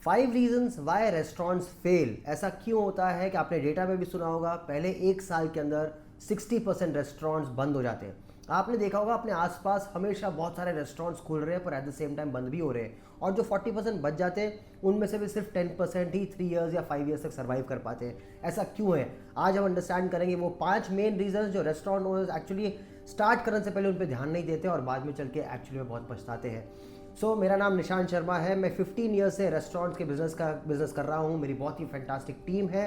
5 reasons Y restaurants fail. ऐसा क्यों होता है कि आपने डेटा में भी सुना होगा, पहले 1 साल के अंदर 60% रेस्टोरेंट्स बंद हो जाते हैं। आपने देखा होगा अपने आसपास हमेशा बहुत सारे रेस्टोरेंट्स खुल रहे हैं पर एट द सेम टाइम बंद भी हो रहे हैं, और जो 40% बच जाते हैं उनमें से भी सिर्फ 10% ही 3 इयर्स या 5 इयर्स तक सर्वाइव कर पाते हैं। ऐसा क्यों है, आज हम अंडरस्टैंड करेंगे वो 5 मेन रीजन जो रेस्टोरेंट ओनर्स एक्चुअली स्टार्ट करने से पहले उन पर ध्यान नहीं देते और बाद में चल के एक्चुअली में बहुत पछताते हैं। मेरा नाम निशांत शर्मा है, मैं 15 ईयर्स से रेस्टोरेंट्स के बिजनेस कर रहा हूँ। मेरी बहुत ही फैंटास्टिक टीम है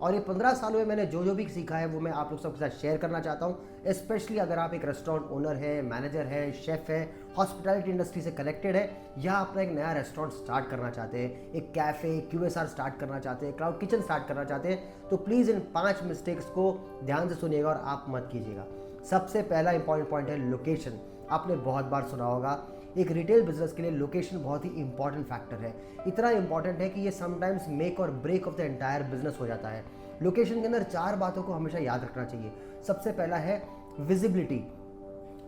और ये 15 सालों में मैंने जो भी सीखा है वो मैं आप लोग सबके साथ शेयर करना चाहता हूँ। स्पेशली अगर आप एक रेस्टोरेंट ओनर है, मैनेजर है, शेफ है, हॉस्पिटैलिटी इंडस्ट्री से कनेक्टेड है, या अपना एक नया रेस्टोरेंट स्टार्ट करना चाहते हैं, एक कैफ़े QSR स्टार्ट करना चाहते हैं, क्लाउड किचन स्टार्ट करना चाहते हैं, तो प्लीज़ इन 5 मिस्टेक्स को ध्यान से सुनिएगा और आप मत कीजिएगा। सबसे पहला इंपॉर्टेंट पॉइंट है लोकेशन। आपने बहुत बार सुना होगा एक रिटेल बिजनेस के लिए लोकेशन बहुत ही इंपॉर्टेंट फैक्टर है। इतना इंपॉर्टेंट है कि ये समटाइम्स मेक और break of the entire business हो जाता है। लोकेशन के अंदर 4 बातों को हमेशा याद रखना चाहिए। सबसे पहला है विजिबिलिटी।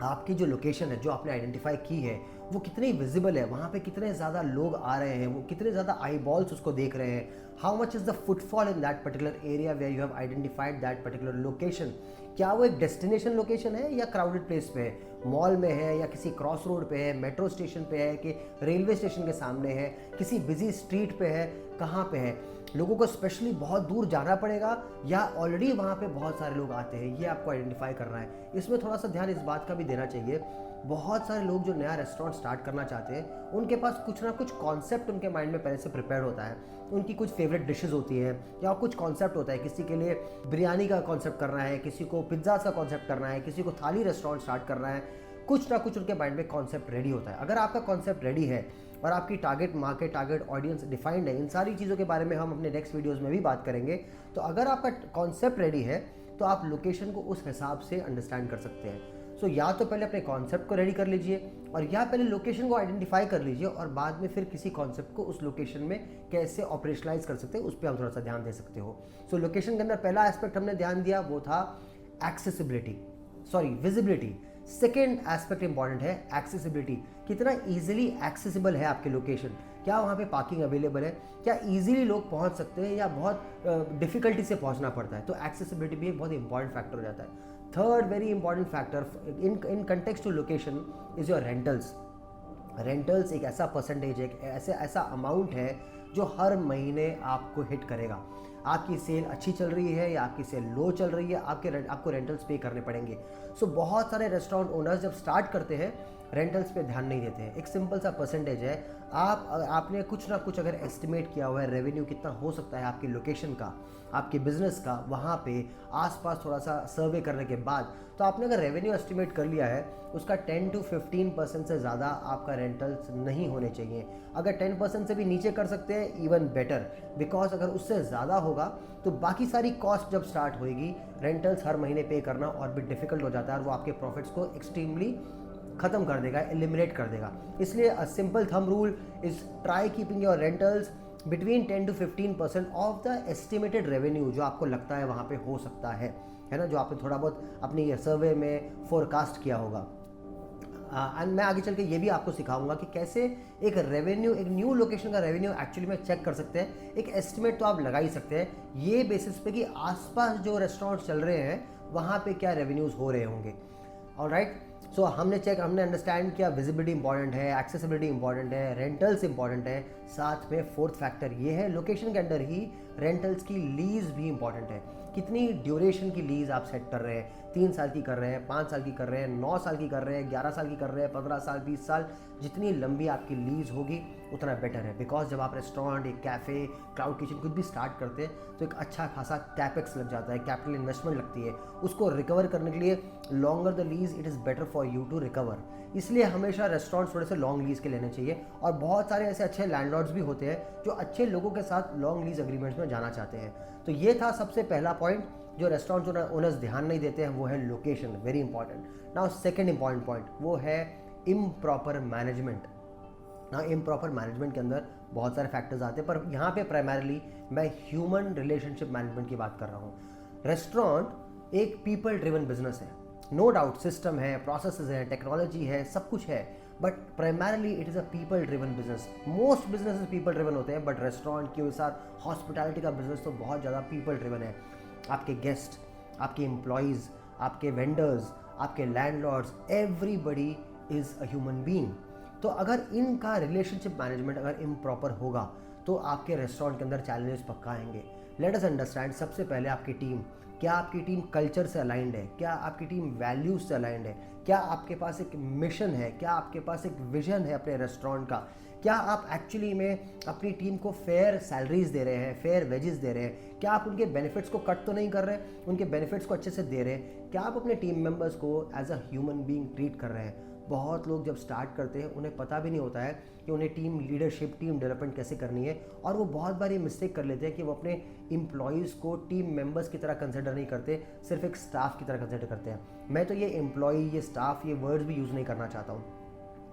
आपकी जो लोकेशन है, जो आपने आइडेंटिफाई की है, वो कितनी विजिबल है, वहाँ पे कितने ज़्यादा लोग आ रहे हैं, वो कितने ज़्यादा आई बॉल्स उसको देख रहे हैं, how much is the footfall in that particular area where you have identified that particular location. क्या वो एक डेस्टिनेशन लोकेशन है या क्राउडेड प्लेस पे है, मॉल में है या किसी क्रॉस रोड पे है, मेट्रो स्टेशन पे है कि रेलवे स्टेशन के सामने है, किसी बिजी स्ट्रीट पे है, कहाँ पे है, लोगों को स्पेशली बहुत दूर जाना पड़ेगा या ऑलरेडी वहाँ पे बहुत सारे लोग आते हैं, ये आपको आइडेंटिफाई करना है। इसमें थोड़ा सा ध्यान इस बात का भी देना चाहिए, बहुत सारे लोग जो नया रेस्टोरेंट स्टार्ट करना चाहते हैं उनके पास कुछ ना कुछ कॉन्सेप्ट उनके माइंड में पहले से प्रिपेयर होता है। उनकी कुछ फेवरेट डिशेस होती हैं या कुछ कॉन्सेप्ट होता है, किसी के लिए बिरयानी का कॉन्सेप्ट करना है, किसी को पिज्ज़ा का कॉन्सेप्ट करना है, किसी को थाली रेस्टोरेंट स्टार्ट करना है, कुछ ना कुछ उनके माइंड में कॉन्सेप्ट रेडी होता है। अगर आपका कॉन्सेप्ट रेडी है और आपकी target market, target audience defined है, इन सारी चीज़ों के बारे में हम अपने नेक्स्ट वीडियोस में भी बात करेंगे। तो अगर आपका कॉन्सेप्ट रेडी है तो आप लोकेशन को उस हिसाब से अंडरस्टैंड कर सकते हैं। या तो पहले अपने कॉन्सेप्ट को रेडी कर लीजिए और या पहले लोकेशन को आइडेंटिफाई कर लीजिए और बाद में फिर किसी कॉन्सेप्ट को उस लोकेशन में कैसे ऑपरेशनलाइज कर सकते हैं उस पर हम थोड़ा सा ध्यान दे सकते हो। लोकेशन के अंदर पहला एस्पेक्ट हमने ध्यान दिया वो था विजिबिलिटी। सेकेंड एस्पेक्ट इंपॉर्टेंट है एक्सेसिबिलिटी। कितना ईजिली एक्सेसिबल है आपके लोकेशन, क्या वहाँ पे पार्किंग अवेलेबल है, क्या ईजिली लोग पहुँच सकते हैं या बहुत डिफिकल्टी से पहुँचना पड़ता है। तो एक्सेसिबिलिटी भी एक बहुत इंपॉर्टेंट फैक्टर हो जाता है। Third very important factor in context to location is your rentals. Rentals एक ऐसा परसेंटेज है, ऐसा अमाउंट है जो हर महीने आपको हिट करेगा। आपकी सेल अच्छी चल रही है या आपकी सेल लो चल रही है, आपको रेंटल्स पे करने पड़ेंगे। बहुत सारे रेस्टोरेंट ओनर्स जब स्टार्ट करते हैं रेंटल्स पे ध्यान नहीं देते हैं। एक सिंपल सा परसेंटेज है, आपने कुछ ना कुछ अगर एस्टिमेट किया हुआ है रेवेन्यू कितना हो सकता है आपकी लोकेशन का, आपके बिजनेस का, वहाँ पे आसपास थोड़ा सा सर्वे करने के बाद तो आपने अगर रेवेन्यू एस्टिमेट कर लिया है उसका 10 to 15% से ज़्यादा आपका रेंटल्स नहीं होने चाहिए। अगर 10% से भी नीचे कर सकते हैं इवन बेटर, बिकॉज अगर उससे ज़्यादा होगा तो बाकी सारी कॉस्ट जब स्टार्ट होएगी रेंटल्स हर महीने पे करना और भी डिफिकल्ट हो जाता है और वो आपके प्रॉफिट्स को एक्सट्रीमली ख़त्म कर देगा, एलिमिनेट कर देगा। इसलिए a simple thumb rule is try keeping your rentals between 10 to 15% of the estimated revenue जो आपको लगता है वहाँ पे हो सकता है ना, जो आपने थोड़ा बहुत अपनी सर्वे में फोरकास्ट किया होगा। एंड मैं आगे चल के ये भी आपको सिखाऊंगा कि कैसे एक रेवेन्यू, एक न्यू लोकेशन का रेवेन्यू एक्चुअली में चेक कर सकते हैं। एक एस्टिमेट तो आप लगा ही सकते हैं ये बेसिस पे कि आसपास जो रेस्टोरेंट चल रहे हैं वहाँ पे क्या रेवेन्यूज़ हो रहे होंगे। ऑलराइट, हमने अंडरस्टैंड किया विजिबिलिटी इंपॉर्टेंट है, एक्सेसिबिलिटी इंपॉर्टेंट है, रेंटल्स इंपॉर्टेंट है, साथ में फोर्थ फैक्टर ये है लोकेशन के अंदर ही रेंटल्स की लीज भी इंपॉर्टेंट है। कितनी ड्यूरेशन की लीज आप सेट कर रहे हैं, 3 साल की कर रहे हैं, 5 साल की कर रहे हैं, 9 साल की कर रहे हैं, 11 साल की कर रहे हैं, 15 साल, 20 साल, जितनी लंबी आपकी लीज होगी उतना बेटर है। बिकॉज जब आप रेस्टोरेंट, एक कैफ़े, क्लाउड किचन कुछ भी स्टार्ट करते हैं तो एक अच्छा खासा कैपेक्स लग जाता है, कैपिटल इन्वेस्टमेंट लगती है। उसको रिकवर करने के लिए longer the lease it is better for you to recover. इसलिए हमेशा रेस्टोरेंट थोड़े से लॉन्ग लीज के लेने चाहिए और बहुत सारे ऐसे अच्छे लैंडलॉर्ड्स भी होते हैं जो अच्छे लोगों के साथ लॉन्ग लीज एग्रीमेंट्स में जाना चाहते हैं। तो ये था सबसे पहला पॉइंट जो रेस्टोरेंट ओनर्स ध्यान नहीं देते हैं, वो है location, very important. Now second important point वो है इम्प्रॉपर मैनेजमेंट। ना इम्प्रॉपर मैनेजमेंट के अंदर बहुत सारे फैक्टर्स आते हैं पर यहाँ पे प्राइमरीली मैं ह्यूमन रिलेशनशिप मैनेजमेंट की बात कर रहा हूँ। रेस्टोरेंट एक पीपल ड्रिवन बिजनेस है, नो डाउट सिस्टम है, प्रोसेसेस है, टेक्नोलॉजी है, सब कुछ है, but primarily it is a people driven business. Most businesses people driven होते हैं, बट रेस्टोरेंट QSR हॉस्पिटैलिटी का बिजनेस तो बहुत ज़्यादा पीपल ड्रिवन है. आपके गेस्ट, आपके एम्प्लॉयज़, आपके वेंडर्स, आपके landlords, everybody is a human being. तो अगर इनका रिलेशनशिप मैनेजमेंट अगर इम्प्रॉपर होगा तो आपके रेस्टोरेंट के अंदर चैलेंजेस पक्का आएंगे. लेट अस अंडरस्टैंड, सबसे पहले आपकी टीम, क्या आपकी टीम कल्चर से अलाइंड है, क्या आपकी टीम वैल्यूज से अलाइंड है, क्या आपके पास एक मिशन है, क्या आपके पास एक विजन है अपने रेस्टोरेंट का, क्या आप एक्चुअली में अपनी टीम को फेयर सैलरीज दे रहे हैं, फेयर वेजेस दे रहे हैं, क्या आप उनके बेनिफिट्स को कट तो नहीं कर रहे हैं, उनके बेनिफिट्स को अच्छे से दे रहे हैं, क्या आप अपने टीम मेंबर्स को as a human being treat कर रहे हैं. बहुत लोग जब स्टार्ट करते हैं उन्हें पता भी नहीं होता है कि उन्हें टीम लीडरशिप, टीम डेवलपमेंट कैसे करनी है, और वो बहुत बार ये मिस्टेक कर लेते हैं कि वो अपने एम्प्लॉयज़ को टीम मेंबर्स की तरह कंसिडर नहीं करते, सिर्फ एक स्टाफ की तरह कंसिडर करते हैं. मैं तो ये एम्प्लॉय, ये स्टाफ, ये वर्ड्स भी यूज़ नहीं करना चाहता हूँ.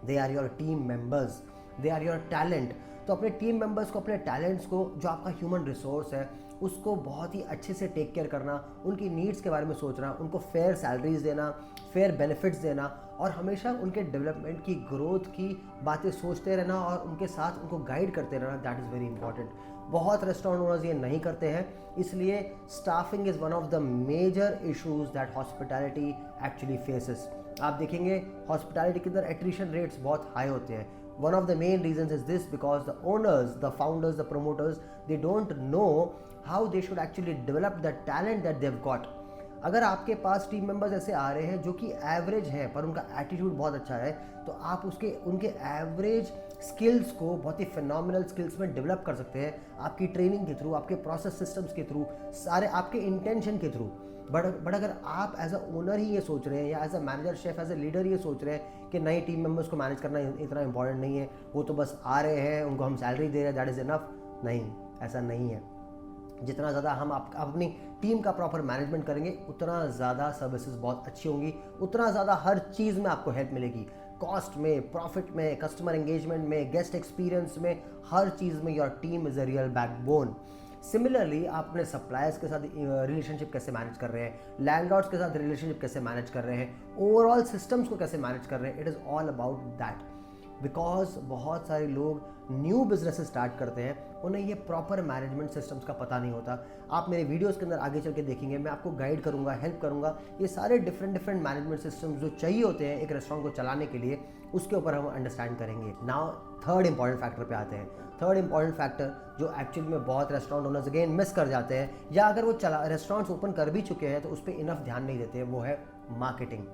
They are your team members, they are your talent. तो अपने टीम मेंबर्स को, अपने टैलेंट्स को, जो आपका ह्यूमन रिसोर्स है, उसको बहुत ही अच्छे से टेक केयर करना, उनकी नीड्स के बारे में सोचना, उनको फेयर सैलरीज देना, फेयर बेनिफिट्स देना, और हमेशा उनके डेवलपमेंट की, ग्रोथ की बातें सोचते रहना और उनके साथ उनको गाइड करते रहना. That is very important. बहुत रेस्टोरेंट ओनर्स ये नहीं करते हैं, इसलिए staffing is one of the major issues that hospitality actually faces. आप देखेंगे हॉस्पिटैलिटी के अंदर एट्रिशन रेट्स बहुत हाई होते हैं. One of the main reasons is this, because the owners, the founders, the promoters, they don't know how they should actually develop the talent that they've got. अगर आपके पास team members ऐसे आ रहे हैं जो कि एवरेज हैं पर उनका एटीट्यूड बहुत अच्छा है, तो आप उनके एवरेज स्किल्स को बहुत ही फिनोमिनल स्किल्स में डेवलप कर सकते हैं आपकी ट्रेनिंग के थ्रू, आपके प्रोसेस सिस्टम्स के थ्रू, सारे आपके इंटेंशन के थ्रू. बट अगर आप एज अ ओनर ही ये सोच रहे हैं, या as a manager, chef, as a leader ये सोच रहे हैं कि नई टीम मेंबर्स को मैनेज करना इतना इंपॉर्टेंट नहीं है, वो तो बस आ रहे हैं, उनको हम सैलरी दे रहे हैं, दैट इज़ इनफ. नहीं, ऐसा नहीं है. जितना ज़्यादा हम आप अपनी टीम का प्रॉपर मैनेजमेंट करेंगे, उतना ज़्यादा सर्विसेज बहुत अच्छी होंगी, उतना ज़्यादा हर चीज़ में आपको हेल्प मिलेगी. कॉस्ट में, प्रॉफिट में, कस्टमर एंगेजमेंट में, गेस्ट एक्सपीरियंस में, हर चीज़ में your team is a real backbone. Similarly आप अपने सप्लायर्स के साथ रिलेशनशिप कैसे मैनेज कर रहे हैं, लैंडलॉर्ड्स के साथ रिलेशनशिप कैसे मैनेज कर रहे हैं, ओवरऑल सिस्टम्स को कैसे मैनेज कर रहे हैं, it is all about that. Because बहुत सारे लोग न्यू बिजनेस स्टार्ट करते हैं, उन्हें ये प्रॉपर मैनेजमेंट सिस्टम्स का पता नहीं होता. आप मेरे वीडियोस के अंदर आगे चल के देखेंगे, मैं आपको गाइड करूंगा, हेल्प करूंगा. ये सारे डिफरेंट मैनेजमेंट सिस्टम्स जो चाहिए होते हैं एक रेस्टोरेंट को चलाने के लिए, उसके ऊपर हम अंडरस्टैंड करेंगे. नाउ थर्ड इंपॉर्टेंट फैक्टर पे आते हैं. थर्ड इंपॉर्टेंट फैक्टर जो एक्चुअली में बहुत रेस्टोरेंट ओनर्स अगेन मिस कर जाते हैं, या अगर वो रेस्टोरेंट्स ओपन कर भी चुके हैं तो उस पर इनफ ध्यान नहीं देते, वो है मार्केटिंग.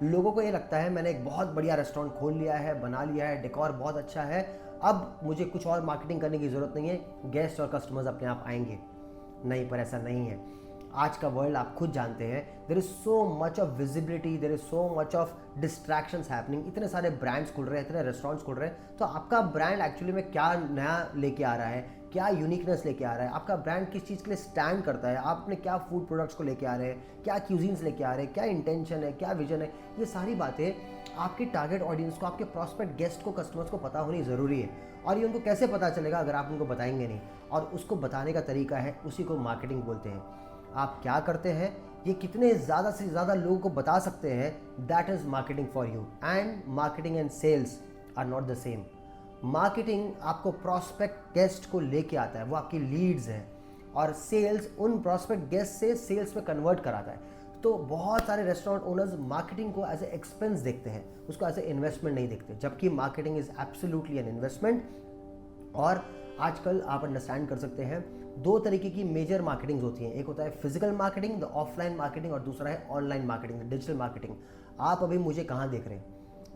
लोगों को ये लगता है मैंने एक बहुत बढ़िया रेस्टोरेंट खोल लिया है, बना लिया है, डेकोर बहुत अच्छा है, अब मुझे कुछ और मार्केटिंग करने की ज़रूरत नहीं है, गेस्ट और कस्टमर्स अपने आप आएंगे. नहीं, पर ऐसा नहीं है. आज का वर्ल्ड आप खुद जानते हैं, there is so much of visibility, there is so much of distractions happening. इतने सारे ब्रांड्स खुल रहे हैं, इतने रेस्टोरेंट्स खुल रहे हैं, तो आपका ब्रांड एक्चुअली में क्या नया लेके आ रहा है, क्या यूनिकनेस लेके आ रहा है, आपका ब्रांड किस चीज़ के लिए स्टैंड करता है, आप अपने क्या फूड प्रोडक्ट्स को लेके आ रहे हैं, क्या क्यूजीन्स लेके आ रहे हैं, क्या इंटेंशन है, क्या विजन है. ये सारी बातें आपकी टारगेट ऑडियंस को, आपके प्रॉस्पेक्ट गेस्ट को, कस्टमर्स को पता होनी ज़रूरी है. और ये उनको कैसे पता चलेगा अगर आप उनको बताएंगे नहीं, और उसको बताने का तरीका है, उसी को मार्केटिंग बोलते हैं. आप क्या करते हैं, ये कितने ज़्यादा से ज़्यादा लोगों को बता सकते हैं, that is marketing for you. And marketing and sales are not the same. Marketing आपको प्रॉस्पेक्ट गेस्ट को लेके आता है, वो आपकी लीड्स हैं, और सेल्स उन प्रॉस्पेक्ट गेस्ट से सेल्स में कन्वर्ट कराता है. तो बहुत सारे रेस्टोरेंट ओनर्स मार्केटिंग को एज ए एक्सपेंस देखते हैं, उसको एज ए इन्वेस्टमेंट नहीं देखते, जबकि marketing is absolutely an investment. और आजकल आप अंडरस्टैंड कर सकते हैं, दो तरीके की मेजर मार्केटिंग होती हैं. एक होता है physical marketing, the offline marketing, और दूसरा है online marketing, the digital marketing. आप अभी मुझे कहाँ देख रहे हैं,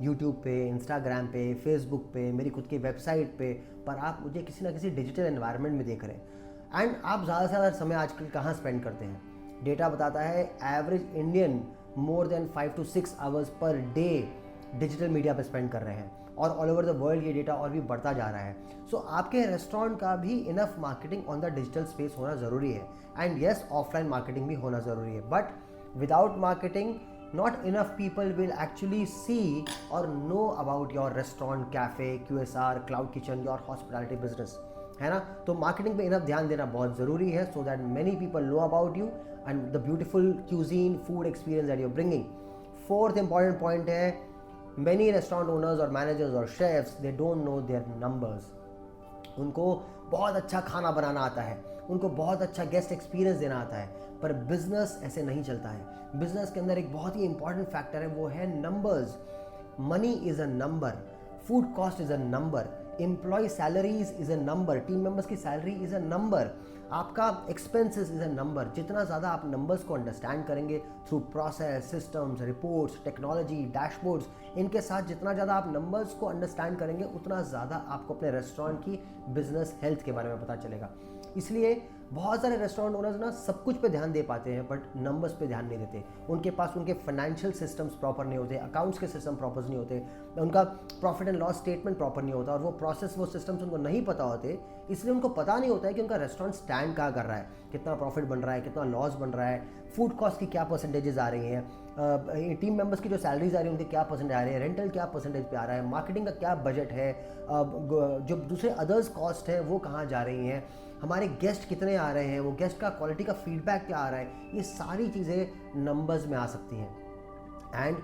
यूट्यूब पे, इंस्टाग्राम पे, फेसबुक पे, मेरी खुद की वेबसाइट पे, पर आप मुझे किसी ना किसी डिजिटल एनवायरनमेंट में देख रहे हैं. एंड आप ज़्यादा से ज़्यादा समय आजकल कहाँ स्पेंड करते हैं. डेटा बताता है average Indian more than 5 to 6 hours per day digital media पे स्पेंड कर रहे हैं, और ऑल ओवर द वर्ल्ड ये डेटा और भी बढ़ता जा रहा है. सो आपके रेस्टोरेंट का भी enough marketing on the digital space होना ज़रूरी है. एंड येस, ऑफलाइन मार्केटिंग भी होना ज़रूरी है, but without marketing not enough people will actually see or know about your restaurant, cafe, QSR, cloud kitchen, your hospitality business, है ना. तो मार्केटिंग पे इनफ ध्यान देना बहुत ज़रूरी है, so that many people know about you and the beautiful cuisine, food experience that you're bringing. Fourth important point है Many restaurant owners और managers और chefs, they don't know their numbers. उनको बहुत अच्छा खाना बनाना आता है, उनको बहुत अच्छा गेस्ट एक्सपीरियंस देना आता है, पर बिजनेस ऐसे नहीं चलता है। बिजनेस के अंदर एक बहुत ही इंपॉर्टेंट फैक्टर है, वो है numbers. Money is a number, food cost is a number, employee salaries is a number, team members की सैलरी इज अ नंबर, आपका एक्सपेंसेस इज अ नंबर। जितना ज़्यादा आप नंबर्स को अंडरस्टैंड करेंगे through process, systems, reports, technology, dashboards, इनके साथ जितना ज़्यादा आप नंबर्स को अंडरस्टैंड करेंगे उतना ज़्यादा आपको अपने रेस्टोरेंट की बिजनेस हेल्थ के बारे में पता चलेगा। इसलिए बहुत सारे रेस्टोरेंट ओनर्स ना सब कुछ पे ध्यान दे पाते हैं बट नंबर्स पे ध्यान नहीं देते। उनके पास उनके फाइनेंशियल सिस्टम्स प्रॉपर नहीं होते, अकाउंट्स के सिस्टम प्रॉपर नहीं होते, उनका profit and loss statement proper नहीं होता, और वो प्रोसेस, वो सिस्टम्स उनको नहीं पता होते। इसलिए उनको पता नहीं होता है कि उनका रेस्टोरेंट स्टैंड कहाँ कर रहा है, कितना प्रॉफिट बन रहा है, कितना लॉस बन रहा है, फूड कॉस्ट की क्या परसेंटेजेस आ रही हैं, टीम मेंबर्स की जो सैलरीज आ रही है उनके क्या परसेंटेज आ रही है, रेंटल क्या परसेंटेज पे आ रहा है, मार्केटिंग का क्या बजट है, जो दूसरे अदर्स कॉस्ट है वो कहाँ जा रही हैं, हमारे गेस्ट कितने आ रहे हैं, वो गेस्ट का क्वालिटी का फीडबैक क्या आ रहा है। ये सारी चीज़ें नंबर्स में आ सकती हैं। एंड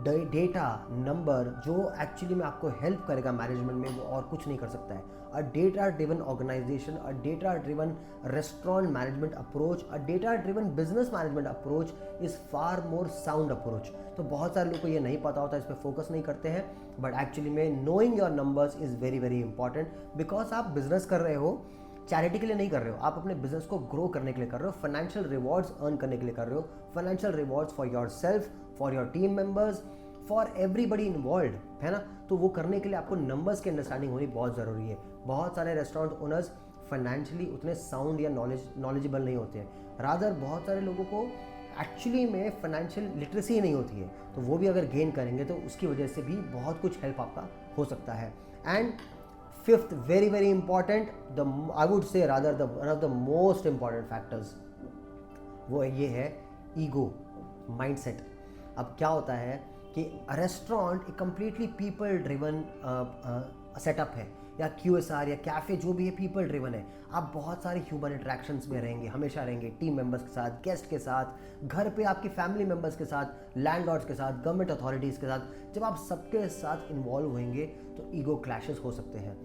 डेटा नंबर जो एक्चुअली में आपको हेल्प करेगा मैनेजमेंट में, वो और कुछ नहीं कर सकता है। A data driven organization, a data driven restaurant management approach, a data driven business management approach is far more sound approach. तो बहुत सारे लोग को ये नहीं पता होता, इस पर फोकस नहीं करते हैं, बट एक्चुअली में knowing your numbers is very very important. Because आप बिजनेस कर रहे हो, चैरिटी के लिए नहीं कर रहे हो, आप अपने बिजनेस को ग्रो करने के लिए कर रहे हो, फाइनेंशियल रिवॉर्ड्स अर्न करने के लिए कर रहे हो, financial rewards for your self, for your team members, for everybody involve, है ना। तो वो करने के लिए आपको नंबर्स की अंडरस्टैंडिंग होनी बहुत ज़रूरी है। बहुत सारे रेस्टोरेंट ओनर्स फाइनेंशियली उतने साउंड या नॉलेजेबल नहीं होते हैं, रादर बहुत सारे लोगों को एक्चुअली में फाइनेंशियल लिटरेसी नहीं होती है, तो वो भी अगर गेन करेंगे तो उसकी वजह से भी बहुत कुछ हेल्प आपका हो सकता है। And fifth, very very important, I would say rather one of the most important factors, वो ये है ईगो, माइंडसेट। अब क्या होता है कि रेस्टोरेंट एक कम्प्लीटली पीपल ड्रिवन सेटअप है, या QSR या कैफ़े जो भी है पीपल ड्रिवन है। आप बहुत सारे ह्यूमन इंटरेक्शंस में रहेंगे, हमेशा रहेंगे, टीम मेंबर्स के साथ, गेस्ट के साथ, घर पे आपकी फैमिली मेंबर्स के साथ, लैंडलॉर्ड्स के साथ, गवर्नमेंट अथॉरिटीज़ के साथ। जब आप सबके साथ इन्वॉल्व होंगे तो ईगो क्लैशेस हो सकते हैं।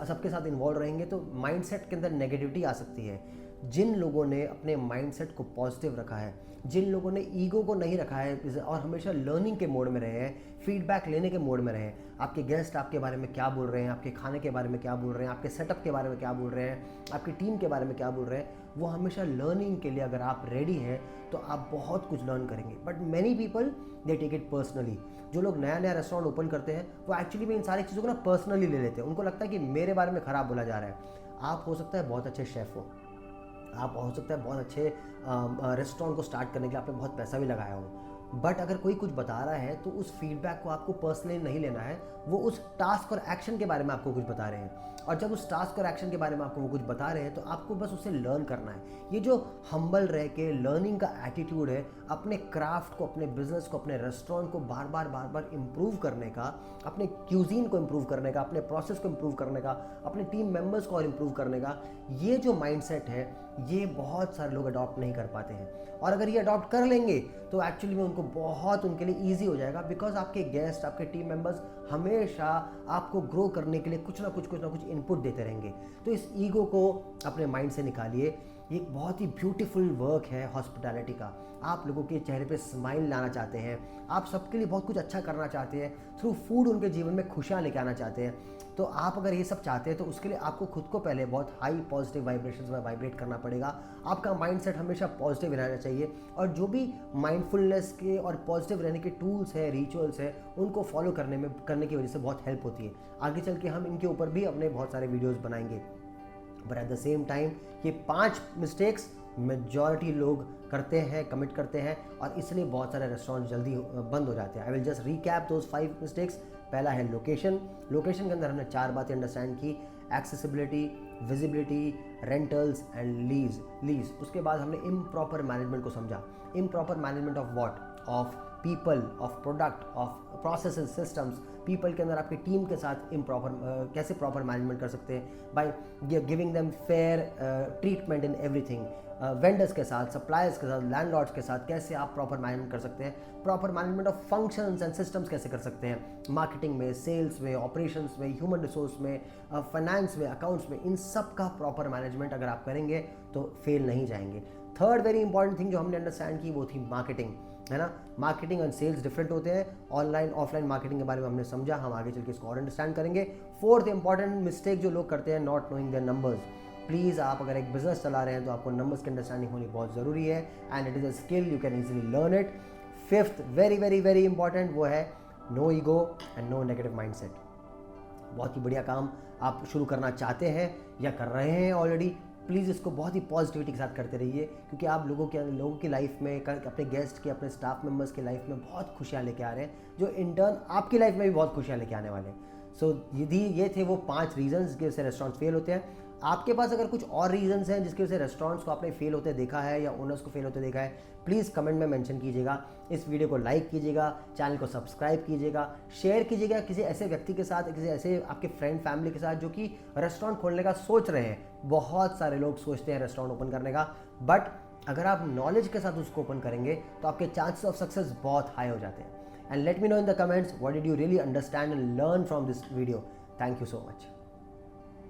सबके साथ इन्वॉल्व रहेंगे तो माइंडसेट के अंदर नेगेटिविटी आ सकती है। जिन लोगों ने अपने माइंडसेट को पॉजिटिव रखा है, जिन लोगों ने ईगो को नहीं रखा है और हमेशा लर्निंग के मोड में रहे हैं, फीडबैक लेने के मोड में रहे हैं, आपके गेस्ट आपके बारे में क्या बोल रहे हैं, आपके खाने के बारे में क्या बोल रहे हैं, आपके सेटअप के बारे में क्या बोल रहे हैं, आपकी टीम के बारे में क्या बोल रहे हैं, वो हमेशा लर्निंग के लिए अगर आप रेडी हैं तो आप बहुत कुछ लर्न करेंगे। But many people they take it personally. जो लोग नया नया रेस्टोरेंट ओपन करते हैं वो एक्चुअली में इन सारी चीज़ों को ना पर्सनली ले लेते हैं। उनको लगता है कि मेरे बारे में ख़राब बोला जा रहा है। आप हो सकता है बहुत अच्छे शेफ़ हो, आप हो सकता है बहुत अच्छे रेस्टोरेंट को स्टार्ट करने के लिए आपने बहुत पैसा भी लगाया हो, बट अगर कोई कुछ बता रहा है तो उस फीडबैक को आपको पर्सनली नहीं लेना है। वो उस टास्क और एक्शन के बारे में आपको कुछ बता रहे हैं, और जब उस टास्क और एक्शन के बारे में आपको वो कुछ बता रहे हैं तो आपको बस उसे लर्न करना है। ये जो हम्बल रह के लर्निंग का एटीट्यूड है, अपने क्राफ्ट को, अपने बिजनेस को, अपने रेस्टोरेंट को बार बार इम्प्रूव करने का, अपने क्यूजीन को इम्प्रूव करने का, अपने प्रोसेस को इम्प्रूव करने का, अपने टीम मेंबर्स को और इम्प्रूव करने का, ये जो माइंडसेट है ये बहुत सारे लोग अडॉप्ट नहीं कर पाते हैं। और अगर ये अडॉप्ट कर लेंगे तो एक्चुअली में उनको बहुत उनके लिए ईजी हो जाएगा, बिकॉज आपके गेस्ट, आपके टीम मेंबर्स हमेशा आपको ग्रो करने के लिए कुछ ना कुछ इनपुट देते रहेंगे। तो इस ईगो को अपने माइंड से निकालिए। ये एक बहुत ही ब्यूटीफुल वर्क है हॉस्पिटैलिटी का। आप लोगों के चेहरे पे स्माइल लाना चाहते हैं, आप सबके लिए बहुत कुछ अच्छा करना चाहते हैं, थ्रू फूड उनके जीवन में खुशियाँ लेके आना चाहते हैं। तो आप अगर ये सब चाहते हैं तो उसके लिए आपको खुद को पहले बहुत हाई पॉजिटिव वाइब्रेशंस में वाइब्रेट करना पड़ेगा। आपका माइंडसेट हमेशा पॉजिटिव रहना चाहिए, और जो भी माइंडफुलनेस के और पॉजिटिव रहने के टूल्स हैं, रिचुअल्स हैं, उनको फॉलो करने की वजह से बहुत हेल्प होती है। आगे चल के हम इनके ऊपर भी अपने बहुत सारे वीडियोज़ बनाएंगे। But at the same time ये 5 मिस्टेक्स मेजॉरिटी लोग करते हैं, कमिट करते हैं, और इसलिए बहुत सारे रेस्टोरेंट जल्दी बंद हो जाते हैं। I will just recap those 5 mistakes. पहला है लोकेशन। लोकेशन के अंदर हमने 4 बातें अंडरस्टैंड की: accessibility, visibility, rentals and lease. उसके बाद हमने इम्प्रॉपर मैनेजमेंट को समझा। Improper management of what? Of people, of product, of processes, systems, people के अंदर आपकी टीम के साथ कैसे प्रॉपर मैनेजमेंट कर सकते हैं by giving them fair treatment in everything, vendors के साथ, सप्लायर्स के साथ, लैंडलॉर्ड्स के साथ कैसे आप प्रॉपर मैनेजमेंट कर सकते हैं, proper management of functions and systems कैसे कर सकते हैं, मार्केटिंग में, सेल्स में, ऑपरेशंस में, ह्यूमन रिसोर्स में, फाइनेंस में, अकाउंट्स में, इन सब का प्रॉपर मैनेजमेंट अगर आप करेंगे तो फेल नहीं जाएंगे। थर्ड वेरी इंपॉर्टेंट थिंग जो हमने अंडरस्टैंड की वो थी मार्केटिंग, है ना। मार्केटिंग एंड सेल्स डिफरेंट होते हैं, ऑनलाइन ऑफलाइन मार्केटिंग के बारे में हमने समझा, हम आगे चल के इसको और अंडरस्टैंड करेंगे। फोर्थ इंपॉर्टेंट मिस्टेक जो लोग करते हैं, not knowing their numbers. Please आप अगर एक बिजनेस चला रहे हैं तो आपको नंबर्स की अंडरस्टैंडिंग होनी बहुत ज़रूरी है, and it is a skill, you can easily learn it. Fifth very very very important वो है no ego and no negative mindset. बहुत ही बढ़िया काम आप शुरू करना चाहते हैं या कर रहे हैं ऑलरेडी, प्लीज़ इसको बहुत ही पॉजिटिविटी के साथ करते रहिए, क्योंकि आप लोगों की लाइफ में, अपने गेस्ट की, अपने स्टाफ मेंबर्स की लाइफ में बहुत खुशियाँ लेके आ रहे हैं, जो इंटर्न आपकी लाइफ में भी बहुत खुशियाँ लेके आने वाले हैं। सो ये थे वो 5 रीजंस जिसकी वजह से रेस्टोरेंट्स फेल होते हैं। आपके पास अगर कुछ और रीजंस हैं जिसकी वजह से रेस्टोरेंट्स को आपने फेल होते देखा है या ओनर्स को फेल होते देखा है, प्लीज़ कमेंट में मेंशन कीजिएगा। इस वीडियो को लाइक कीजिएगा, चैनल को सब्सक्राइब कीजिएगा, शेयर कीजिएगा किसी ऐसे व्यक्ति के साथ, किसी ऐसे आपके फ्रेंड फैमिली के साथ जो कि रेस्टोरेंट खोलने का सोच रहे हैं। बहुत सारे लोग सोचते हैं रेस्टोरेंट ओपन करने का, बट अगर आप नॉलेज के साथ उसको ओपन करेंगे तो आपके चांसेस ऑफ सक्सेस बहुत हाई हो जाते हैं। And let me know in the comments what did you really understand and learn from this video. Thank you so much.